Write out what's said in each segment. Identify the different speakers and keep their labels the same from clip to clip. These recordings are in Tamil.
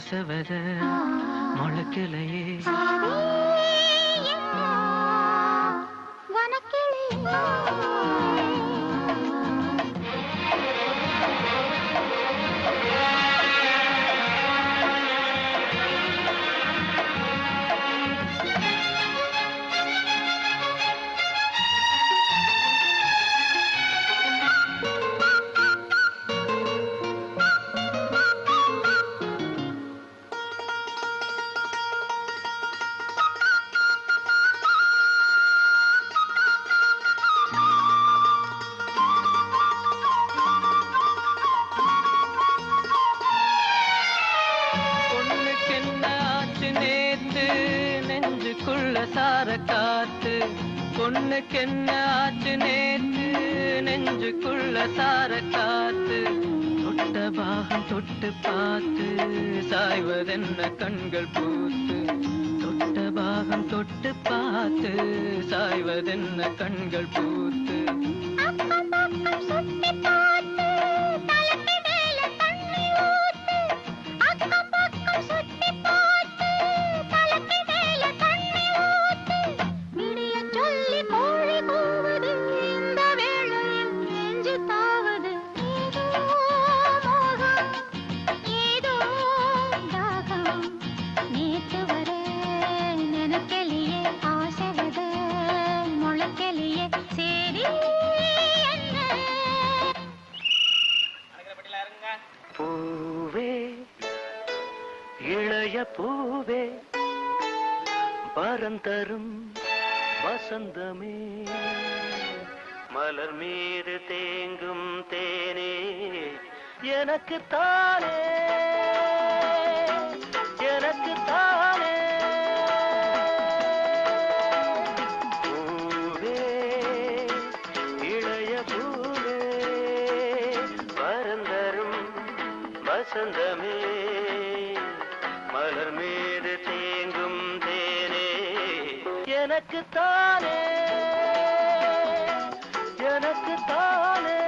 Speaker 1: ஆசவத முளைக்கலையே சார காத்து பொண்ணுக்கு என்ன ஆச்சு நேத்து நெஞ்சுக்குள்ள சார காத்து தொட்ட பாகம் தொட்டு பார்த்து சாய்வதென்ன கண்கள் பூத்து தொட்ட பாகம் தொட்டு பார்த்து சாய்வதென்ன கண்கள் பூத்து பூவே இளைய பூவே பரந்தரும் வசந்தமே மலர் மீது தேங்கும் தேனே எனக்கு தானே எனக்கு தானே பூவே இளைய பூவே பரந்தரும் வசந்தமே மலர் மீது தேங்கும் தேனே எனக்கு தானே எனக்கு தானே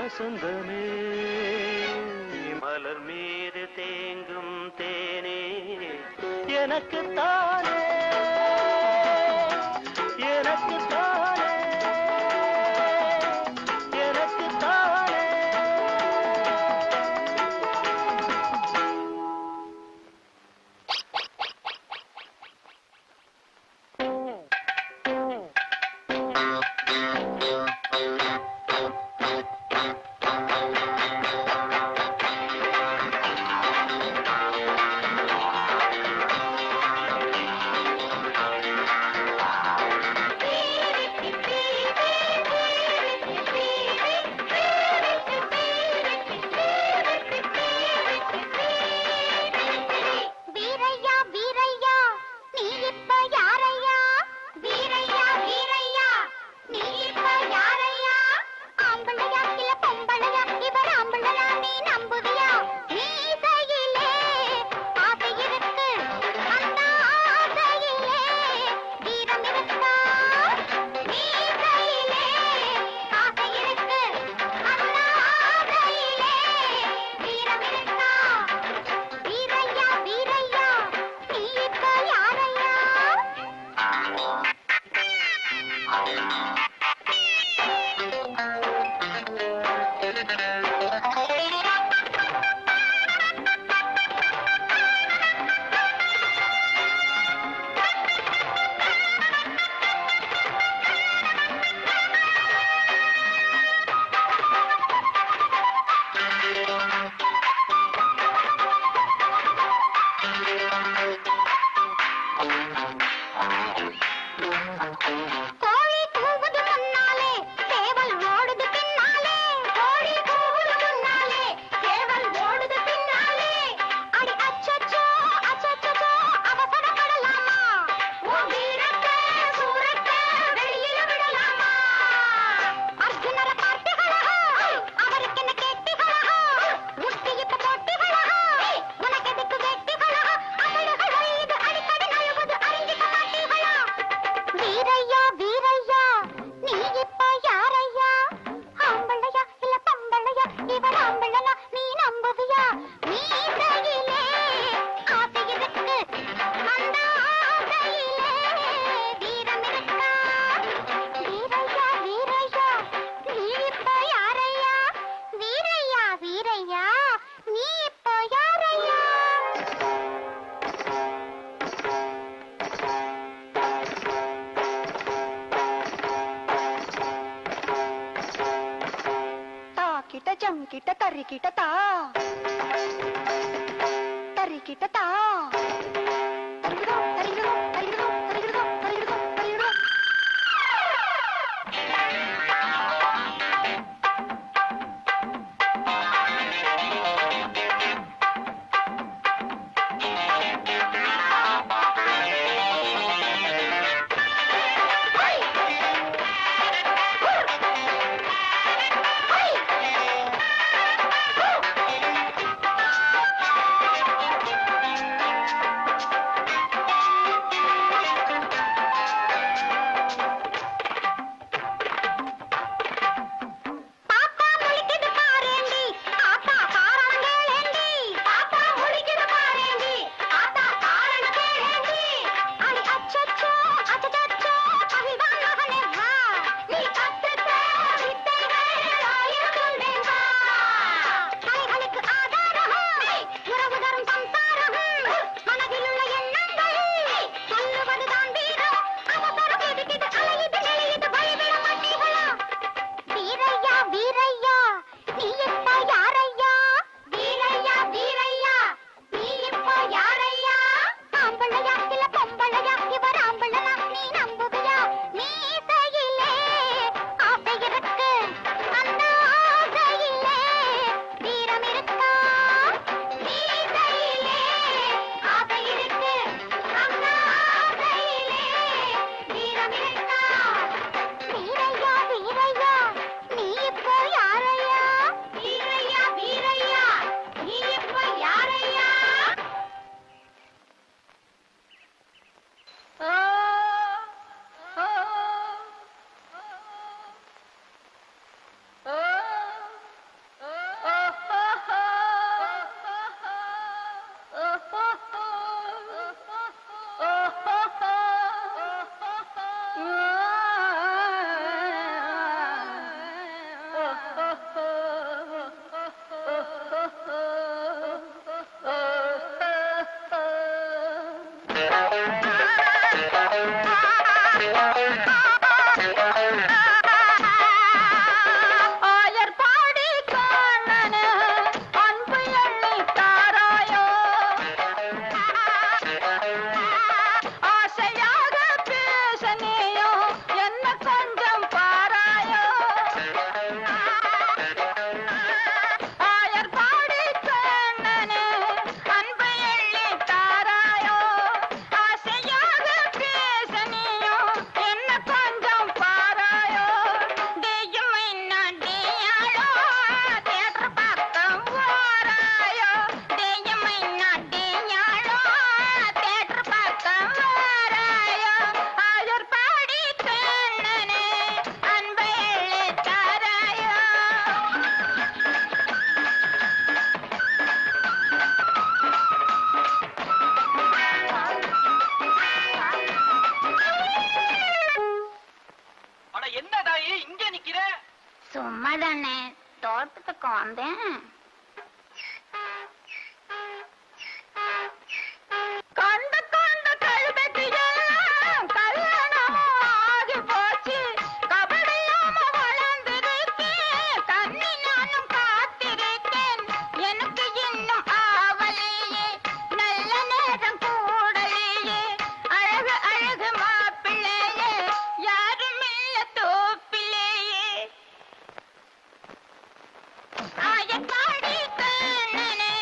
Speaker 1: வசந்தமே மலர் மீது தேங்கும் தேனே எனக்குத்தானே எனக்குத்தானே எனக்குத்தானே
Speaker 2: கிட்ட தறி கிட்ட தா தறி கிட்ட தா தரிகிடோ தரிகிடோ தரிகிடோ தரிகிடோ தரிகிடோ தரிகிடோ தாரேன். கண்ட கண்ட கழுதைக்கு எல்லாம் கல்யாணமும் ஆகி போச்சு. கபடியாம வளர்ந்திருக்கேன், கண்ணி நானும் காத்திருக்கேன். எனக்கு இன்னும் ஆவலையே, நல்ல நேரம் கூடலையே. அழகு அழகு மாப்பிள்ளையே, யாரும் இல்ல தோப்பிலேயே. ஆயக்காடி கண்ணனே,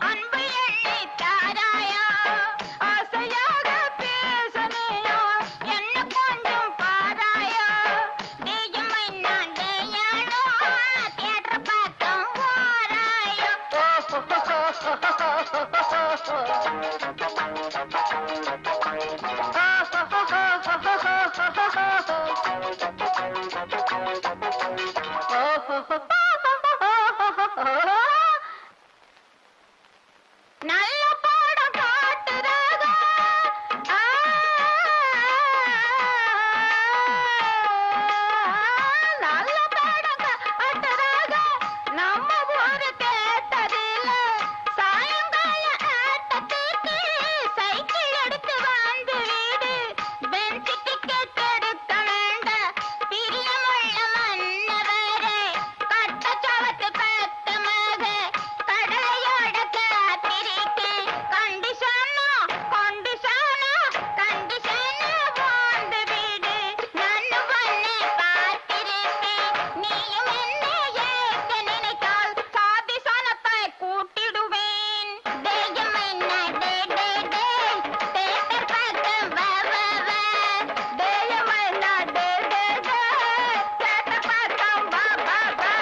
Speaker 2: அன்பு எண்ணி தாராயா. ஆசையாக பேசனையா, என்ன கொஞ்சம் பாராயா. தேயமை நான் தேயானோ, தேற்ற பக்கம் வாராயோ. நல்ல பாடம் காட்டுறாங்க. நல்ல பாடம் காட்டுறாங்க. நம்ம ஊரு கேட்டதில்ல. சாயங்கால ஆட்டத்துக்கு சைக்கிள் எடுத்து வந்து வீடு. பெஞ்சு டிக்கெட் எடுக்க வேண்டாம், பிரியமுள்ள மன்னவரே. கட்ட சவத்து பெத்த மக, கடலையோட காத்திருக்கு. கண்டிஷனா கண்டிஷனா கண்டிஷனா வாழ்ந்து வீடு. நானு உன்னை பார்த்திருப்பேன், நீயும் என்னை ஏற்க நினைத்தால் சாதிசனத்தை கூட்டிடுவேன். தேயம் என்ன டே டே டே, தேட்டர் பக்கம் வா வா வா. தேயம் என்ன டே டே டே, தேட்டர் பக்கம் வா வா வா.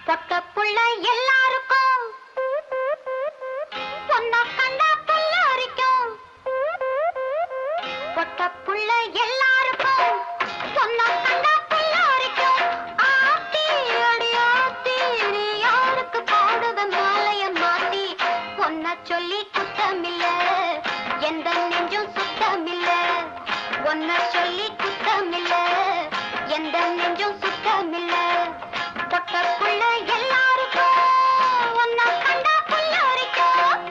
Speaker 2: பொட்டப்புள்ள எல்லாருக்கும் பொண்ண கண்டா புல்லரிக்கும். பொட்டப்புள்ள எல்லாருக்கும் பொண்ண கண்டா புல்லரிக்கும். ஆத்தி அடி ஆத்தி, நீ யாருக்கு போடுத மாலைய மாத்தி. பொண்ண சொல்லி குத்தமில்ல, எந்த நெஞ்சும் சுத்தமில்ல. ஒன்ன சொல்லி குத்தமில்ல, எந்த நெஞ்சும் சுத்தமில்ல. பொட்டப்புள்ள எல்லாருக்கும் ஒன்ன கண்டா புல்லரிக்கும்.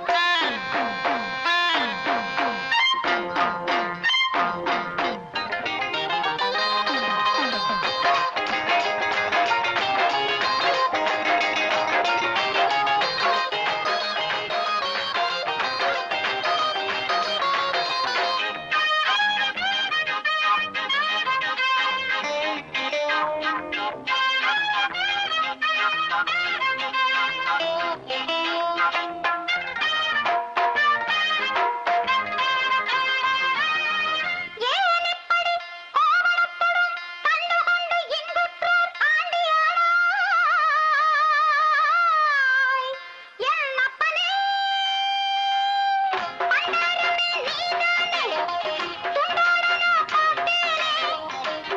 Speaker 2: ஏன் இப்படி கோவணப்படும் கண்டுகொண்டு இங்குற்றோர் ஆண்டியானாய்? என் அப்பனே, பண்டாரமே நீதானே, துண்டாடனா பார்த்தேனே.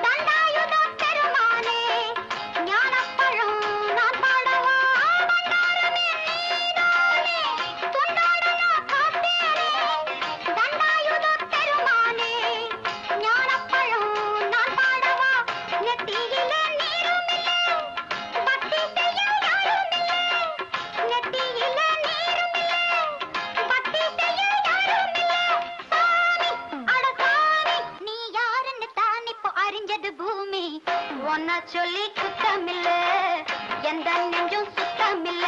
Speaker 2: தண்டாயுதம் பெருமானே, ஞானப்பழம் நான் பாடவா. பண்டாரமே நீதானே, துண்டாடனா பார்த்தேனே. தண்டாயுதம் பெருமானே, ஞானப்பழம் நான் பாடவா. நெத்தியிலே நீருமில்லை, பக்தி செய்ய யாருமில்லை. நெத்தியிலே நீருமில்லை, பக்தி செய்ய யாருமில்லை. சாமி அட சாமி, நீ யாருன்னு தான் இப்போ அறிஞ்சது பூமி. ஒன்ன சொல்லி குத்தமில்ல, எந்த நெஞ்சும் சுத்தமில்ல.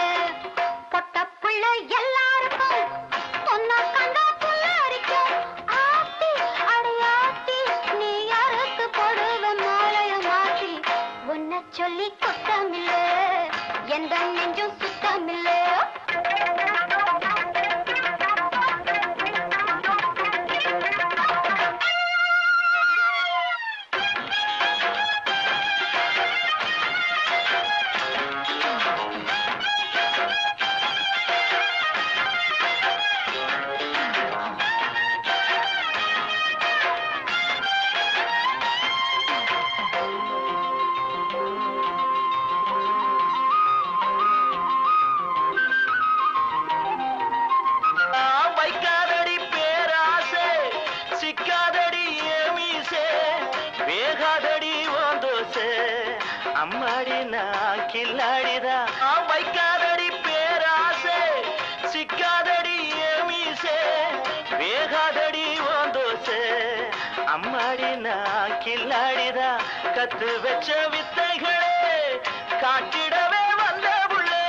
Speaker 2: பொட்டப்புள்ள எல்லாருக்கும் ஒன்ன கண்டா புல்லரிக்கும். ஆத்தி அடையாத்தி, நீ யாருக்கு போடுவ மாலைய மாத்தி. ஒன்ன சொல்லி குத்தமில்ல, எந்த நெஞ்சும் சுத்தமில்ல.
Speaker 1: அம்மாடி நான் கில்லாடிதான் வைக்காதடி பேராசை சிக்காதடி ஏமீசே வேகாதடி ஓந்தோசே அம்மாடி நான் கில்லாடிதான் கத்து வச்ச வித்தைகளே காட்டிடவே வந்த புள்ளே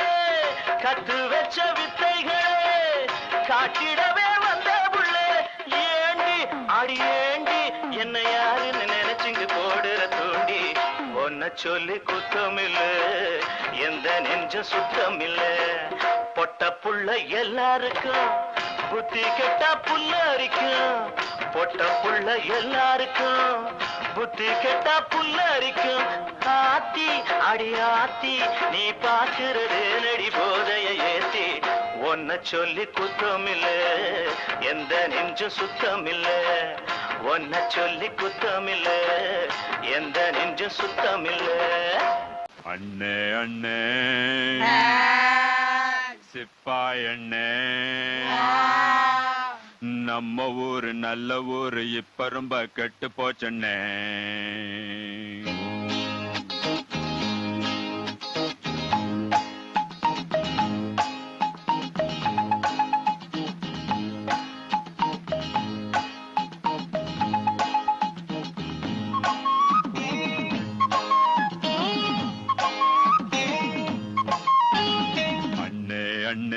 Speaker 1: கத்து வச்ச வித்தைகளே காட்டிடவே வந்த புள்ளே ஏண்டி அடி ஏண்டி என்ன யாருன்னு நினைச்சுங்க போடுற தூண்டி ஒன்ன சொல்லி குத்தமில்ல எந்த நெஞ்ச சுத்தமில்ல பொட்ட புள்ள எல்லாருக்கும் புத்தி கெட்டா புல்லரிக்கும் பொட்ட புள்ள எல்லாருக்கும் புத்தி கெட்டா புல்லரிக்கும் ஆத்தி அடி ஆத்தி நீ பாக்குறது நடி போதைய ஏத்தி ஒன்ன சொல்லி குத்தமில்ல எந்த நெஞ்ச சுத்தமில்ல ஒன்ன சொல்லி குத்தமில்ல எந்த நெஞ்ச சுத்தமில்ல
Speaker 3: அண்ணே அண்ணே சிப்பாய் அண்ணே நம்ம ஊரு நல்ல ஊரு இப்ப ரொம்ப கெட்டு போச்சண்ணே அண்ணே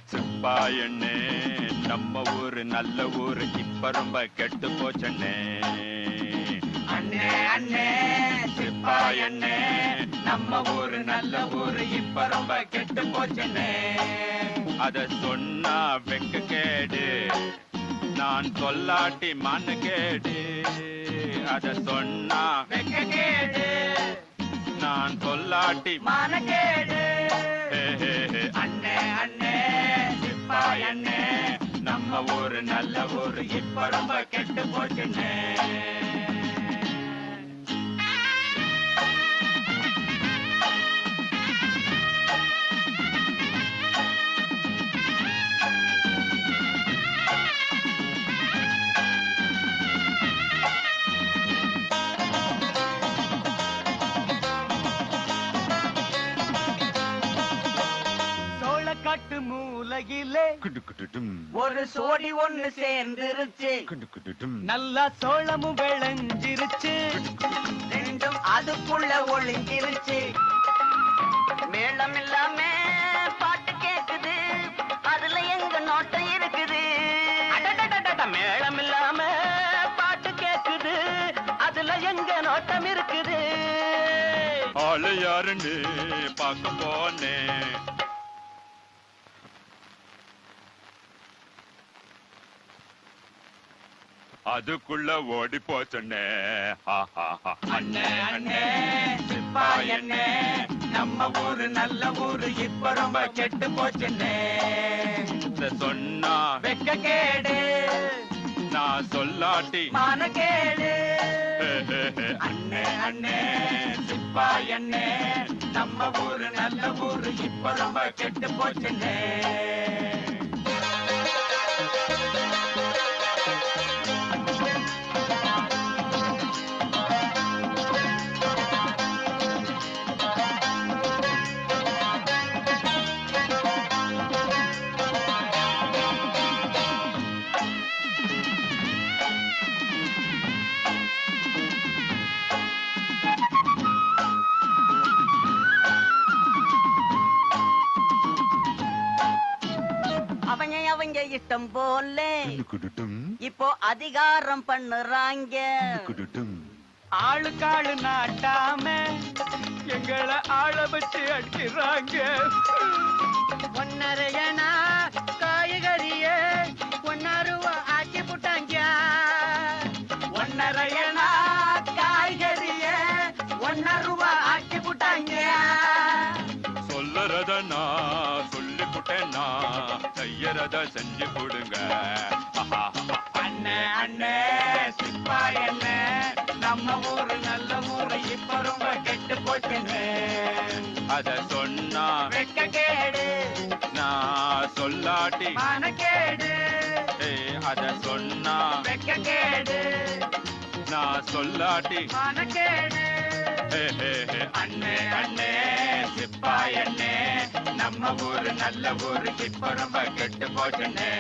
Speaker 3: சிப்பாய் அண்ணே நம்ம ஊரு நல்ல ஊரு இப்ப ரொம்ப கெட்டு போச்சண்ணே
Speaker 4: அண்ணே அண்ணே சிப்பாய் அண்ணே நம்ம ஊரு நல்ல ஊரு இப்ப ரொம்ப கெட்டு போச்சண்ணே
Speaker 3: அத சொன்னா வெக்க கேடு நான் சொல்லாட்டி மண்ணு கேடு அத சொன்னா
Speaker 4: வெக்க கேடு
Speaker 3: நான் சொல்லாட்டி
Speaker 4: மானகேடு
Speaker 3: ஹே, ஹே, ஹே.
Speaker 4: அண்ணே அண்ணே சிப்பாய் அண்ணே நம்ம ஊரு நல்ல ஊரு இப்ப ரொம்ப கெட்டு போச்சுண்ணே
Speaker 1: சோளக்காட்டு மூலையிலே
Speaker 3: குடுகுடுடும்,
Speaker 4: ஒரு சோடி ஒண்ணு சேர்ந்துருச்சு
Speaker 3: குடுகுடுடும்,
Speaker 1: நல்லா சோளமும் விளைஞ்சிருச்சு
Speaker 4: ரெண்டும் அதுக்குள்ள ஒளிஞ்சிருச்சு
Speaker 2: மேளம் இல்லாம பாட்டு கேக்குது அதுல எங்க நோட்டம் இருக்குது
Speaker 1: அடடடடட, மேளம் இல்லாம பாட்டு கேக்குது அதுல எங்க நோட்டம் இருக்குது
Speaker 3: ஆளு யாருன்னு பார்க்க போனேன் அதுக்குள்ள ஓடி போச்சண்ணே
Speaker 4: அண்ணே அண்ணே சிப்பாய் அண்ணே நம்ம ஊரு நல்ல ஊரு இப்ப ரொம்ப கெட்டு போச்சுண்ணே
Speaker 3: சொன்னா
Speaker 4: வெக்க கேடு
Speaker 3: நான் சொல்லாட்டி
Speaker 4: மானகேடு அண்ணே அண்ணே சிப்பாய் அண்ணே நம்ம ஊரு நல்ல ஊரு இப்ப ரொம்ப கெட்டு போச்சுண்ணே
Speaker 2: அவங்க இஷ்டம் போல
Speaker 3: குடுகுடுடும்,
Speaker 2: இப்போ அதிகாரம் பண்ணுறாங்க
Speaker 3: குடுகுடுடும்,
Speaker 1: ஆளுக்காளு நாட்டாம எங்களை ஆள வச்சு அடிக்கிறாங்க ஒன்னரையனா காய்கறிய ஒன்னருவா ஆக்கி போட்டாங்க
Speaker 4: ஒன்னரையனா காய்கறிய 1 ரூபா ஆக்கி போட்டாங்க
Speaker 3: சொல்லறத நான் சொல்லி புட்டேன்னா செய்யறத செஞ்சு கொடுங்க
Speaker 4: அண்ணே அண்ணே சிப்பாய் அண்ணே நம்ம ஊரு நல்ல ஊரு இப்ப ரொம்ப கெட்டு போச்சுண்ணே
Speaker 3: அத சொன்னா
Speaker 4: வெக்க கேடு
Speaker 3: நான் சொல்லாட்டி
Speaker 4: மானகேடு
Speaker 3: அத சொன்னா
Speaker 4: வெக்க கேடு
Speaker 3: நான் சொல்லாட்டி
Speaker 4: மானகேடு அண்ணே அண்ணே சிப்பாய் அண்ணே நம்ம ஊரு நல்ல ஊரு இப்ப ரொம்ப கெட்டு போச்சுண்ணே